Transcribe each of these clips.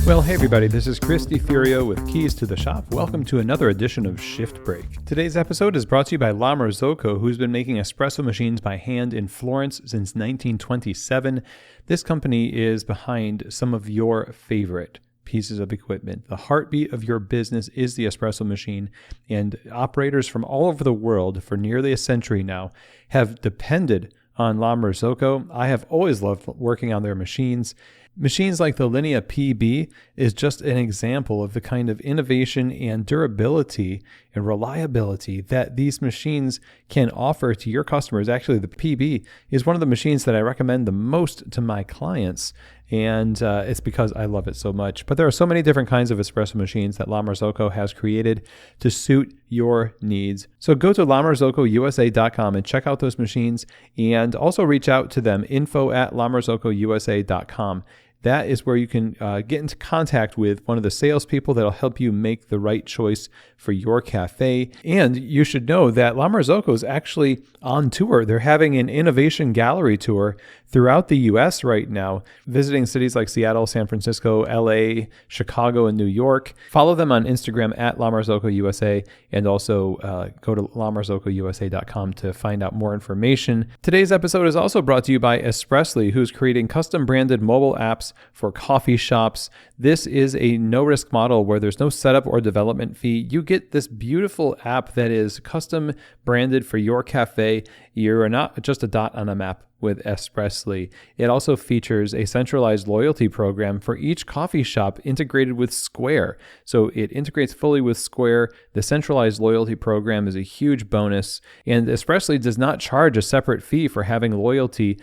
Well, hey everybody, this is Chris DiFurio with Keys to the Shop. Welcome to another edition of Shift Break. Today's episode is brought to you by La Marzocco, who's been making espresso machines by hand in Florence since 1927. This company is behind some of your favorite pieces of equipment. The heartbeat of your business is the espresso machine, and operators from all over the world for nearly a century now have depended on La Marzocco. I have always loved working on their machines. Machines like the Linea PB is just an example of the kind of innovation and durability and reliability that these machines can offer to your customers. Actually, the PB is one of the machines that I recommend the most to my clients, and it's because I love it so much. But there are so many different kinds of espresso machines that La Marzocco has created to suit your needs. So go to lamarzocco.usa.com and check out those machines, and also reach out to them, info@lamarzocco.usa.com. That is where you can get into contact with one of the salespeople that'll help you make the right choice for your cafe. And you should know that La Marzocco is actually on tour. They're having an innovation gallery tour throughout the U.S. right now, visiting cities like Seattle, San Francisco, L.A., Chicago, and New York. Follow them on Instagram at La Marzocco USA, and also go to lamarzocco.usa.com to find out more information. Today's episode is also brought to you by Espressly, who's creating custom branded mobile apps for coffee shops. This is a no-risk model where there's no setup or development fee. You get this beautiful app that is custom branded for your cafe. You're not just a dot on a map with Espressly. It also features a centralized loyalty program for each coffee shop integrated with Square. So it integrates fully with Square. The centralized loyalty program is a huge bonus, and Espressly does not charge a separate fee for having loyalty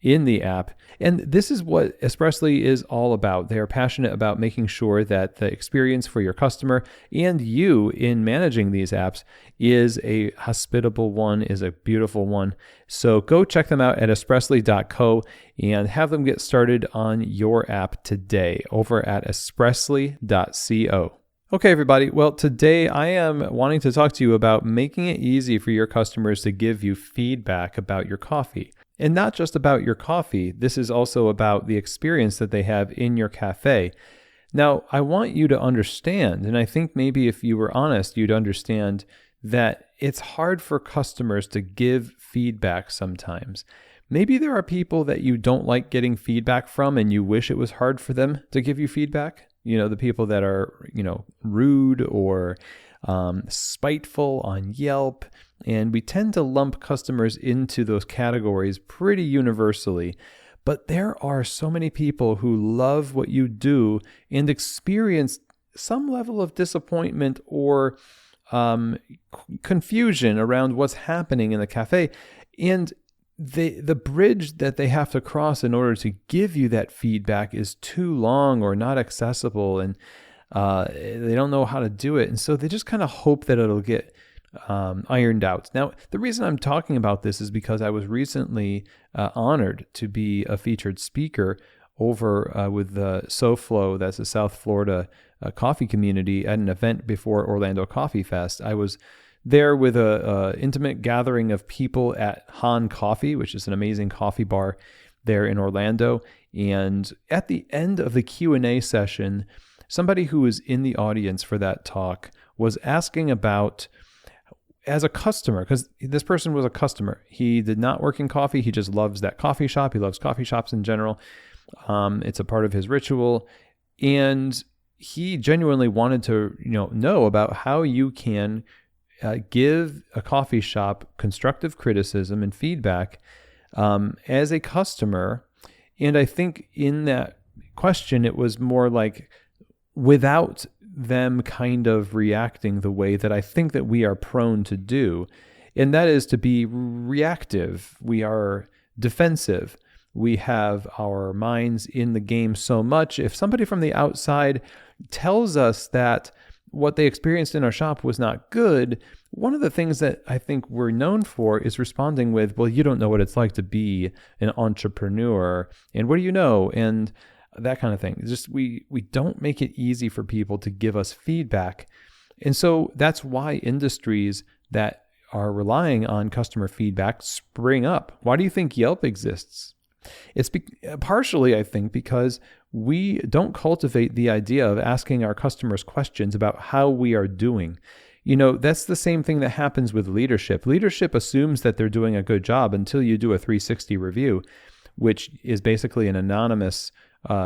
in the app. And this is what Espressly is all about. They are passionate about making sure that the experience for your customer and you in managing these apps is a hospitable one, is a beautiful one. So go check them out at espressly.co and have them get started on your app today over at espressly.co. Okay, everybody. Well, today I am wanting to talk to you about making it easy for your customers to give you feedback about your coffee. And not just about your coffee, this is also about the experience that they have in your cafe. Now, I want you to understand, and I think maybe if you were honest, you'd understand that it's hard for customers to give feedback sometimes. Maybe there are people that you don't like getting feedback from and you wish it was hard for them to give you feedback. You know, the people that are, rude or spiteful on Yelp. And we tend to lump customers into those categories pretty universally. But there are so many people who love what you do and experience some level of disappointment or confusion around what's happening in the cafe. And the bridge that they have to cross in order to give you that feedback is too long or not accessible, and they don't know how to do it. And so they just kind of hope that it'll get ironed out. Now, the reason I'm talking about this is because I was recently honored to be a featured speaker over with the SoFlo, that's the South Florida coffee community, at an event before Orlando Coffee Fest. I was there with a intimate gathering of people at Han Coffee, which is an amazing coffee bar there in Orlando. And at the end of the Q&A session, somebody who was in the audience for that talk was asking about, as a customer, because this person was a customer. He did not work in coffee. He just loves that coffee shop. He loves coffee shops in general. It's a part of his ritual. And he genuinely wanted to know about how you can give a coffee shop constructive criticism and feedback as a customer. And I think in that question, it was more like without them kind of reacting the way that I think that we are prone to do. And that is to be reactive. We are defensive. We have our minds in the game so much. If somebody from the outside tells us that what they experienced in our shop was not good, one of the things that I think we're known for is responding with, well, you don't know what it's like to be an entrepreneur, and what do you know? And that kind of thing. Just we don't make it easy for people to give us feedback. And so that's why industries that are relying on customer feedback spring up. Why do you think Yelp exists? It's partially, I think, because we don't cultivate the idea of asking our customers questions about how we are doing. That's the same thing that happens with leadership. Leadership assumes that they're doing a good job until you do a 360 review, which is basically an anonymous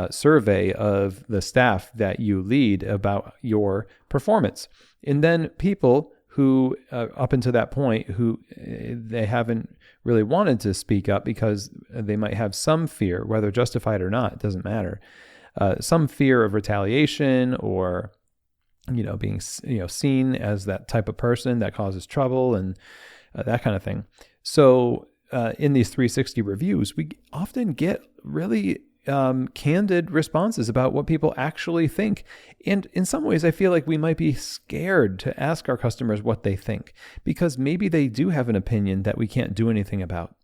survey of the staff that you lead about your performance. And then people who, up until that point, who they haven't really wanted to speak up because they might have some fear, whether justified or not, it doesn't matter. Some fear of retaliation or being seen as that type of person that causes trouble and that kind of thing. So in these 360 reviews, we often get really candid responses about what people actually think. And in some ways, I feel like we might be scared to ask our customers what they think, because maybe they do have an opinion that we can't do anything about.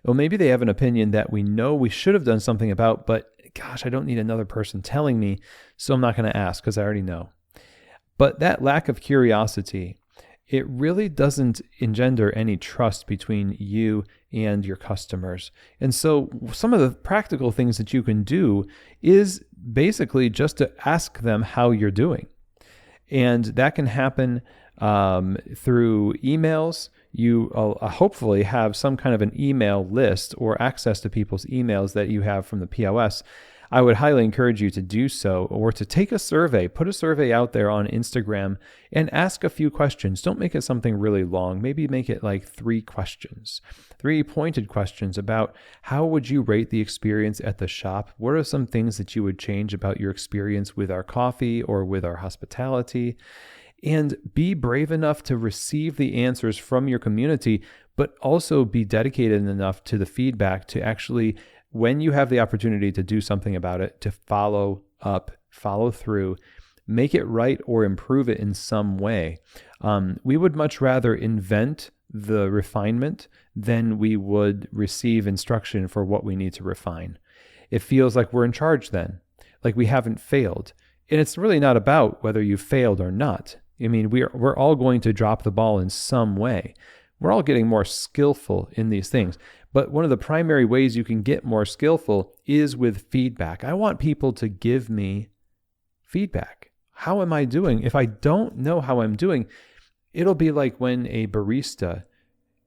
Or maybe they have an opinion that we know we should have done something about, but gosh, I don't need another person telling me, so I'm not going to ask because I already know. But that lack of curiosity, it really doesn't engender any trust between you and your customers. And so some of the practical things that you can do is basically just to ask them how you're doing. And that can happen through emails. You hopefully have some kind of an email list or access to people's emails that you have from the POS. I would highly encourage you to do so, or to take a survey, put a survey out there on Instagram and ask a few questions. Don't make it something really long. Maybe make it like 3 questions, 3 pointed questions about how would you rate the experience at the shop? What are some things that you would change about your experience with our coffee or with our hospitality? And be brave enough to receive the answers from your community, but also be dedicated enough to the feedback to actually, when you have the opportunity to do something about it, to follow up, follow through, make it right or improve it in some way. We would much rather invent the refinement than we would receive instruction for what we need to refine. It feels like we're in charge then, like we haven't failed. And it's really not about whether you failed or not. I mean, we're all going to drop the ball in some way. We're all getting more skillful in these things. But one of the primary ways you can get more skillful is with feedback. I want people to give me feedback. How am I doing? If I don't know how I'm doing, it'll be like when a barista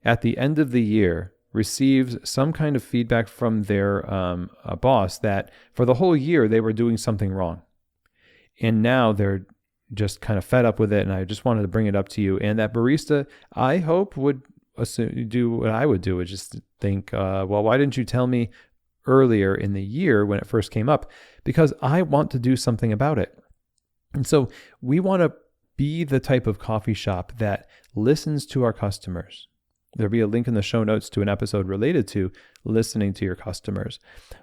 at the end of the year receives some kind of feedback from their boss that for the whole year they were doing something wrong. And now they're just kind of fed up with it, and I just wanted to bring it up to you. And that barista, I hope, would do what I would do, would just think, well, why didn't you tell me earlier in the year when it first came up? Because I want to do something about it. And so we want to be the type of coffee shop that listens to our customers. There'll be a link in the show notes to an episode related to listening to your customers.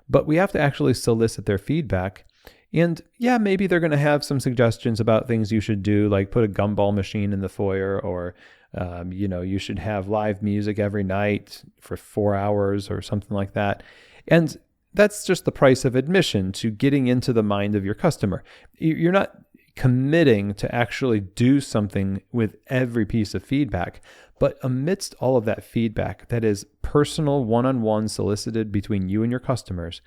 But we have to actually solicit their feedback. And yeah, maybe they're going to have some suggestions about things you should do, like put a gumball machine in the foyer, or you should have live music every night for 4 hours or something like that. And that's just the price of admission to getting into the mind of your customer. You're not committing to actually do something with every piece of feedback. But amidst all of that feedback that is personal, one-on-one, solicited between you and your customers,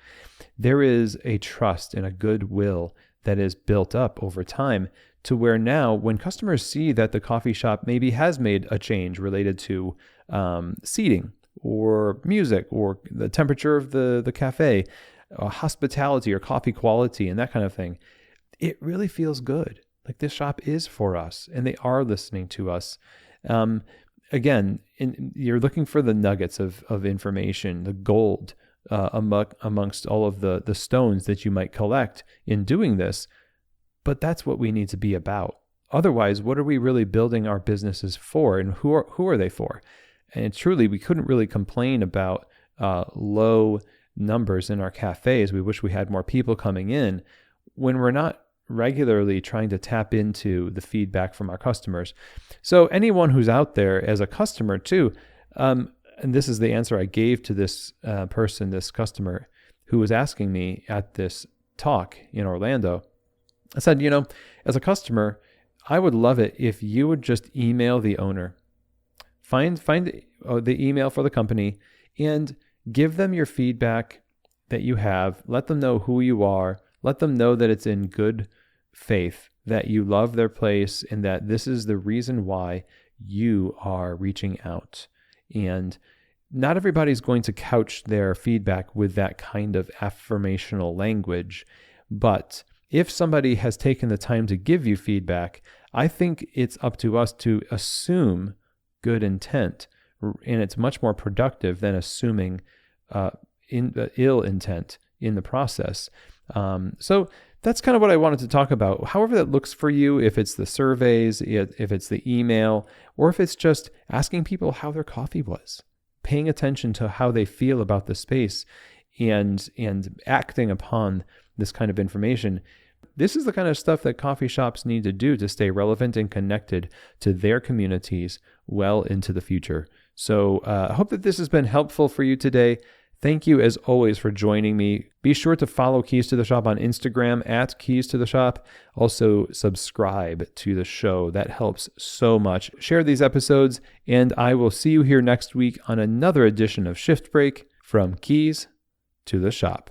there is a trust and a goodwill that is built up over time, to where now when customers see that the coffee shop maybe has made a change related to seating or music or the temperature of the cafe, hospitality or coffee quality and that kind of thing, it really feels good. Like this shop is for us and they are listening to us. Again, you're looking for the nuggets of information, the gold amongst all of the stones that you might collect in doing this. But that's what we need to be about. Otherwise, what are we really building our businesses for, and who are they for? And truly, we couldn't really complain about low numbers in our cafes. We wish we had more people coming in when we're not regularly trying to tap into the feedback from our customers. So anyone who's out there as a customer too, and this is the answer I gave to this this customer who was asking me at this talk in Orlando. I said, as a customer, I would love it if you would just email the owner, find the email for the company and give them your feedback that you have. Let them know who you are. Let them know that it's in good faith, that you love their place, and that this is the reason why you are reaching out. And not everybody's going to couch their feedback with that kind of affirmational language, but if somebody has taken the time to give you feedback, I think it's up to us to assume good intent, and it's much more productive than assuming ill intent in the process. So that's kind of what I wanted to talk about. However that looks for you, if it's the surveys, if it's the email, or if it's just asking people how their coffee was, paying attention to how they feel about the space and acting upon this kind of information. This is the kind of stuff that coffee shops need to do to stay relevant and connected to their communities well into the future. So I hope that this has been helpful for you today. Thank you, as always, for joining me. Be sure to follow Keys to the Shop on Instagram at Keys to the Shop. Also, subscribe to the show. That helps so much. Share these episodes, and I will see you here next week on another edition of Shift Break from Keys to the Shop.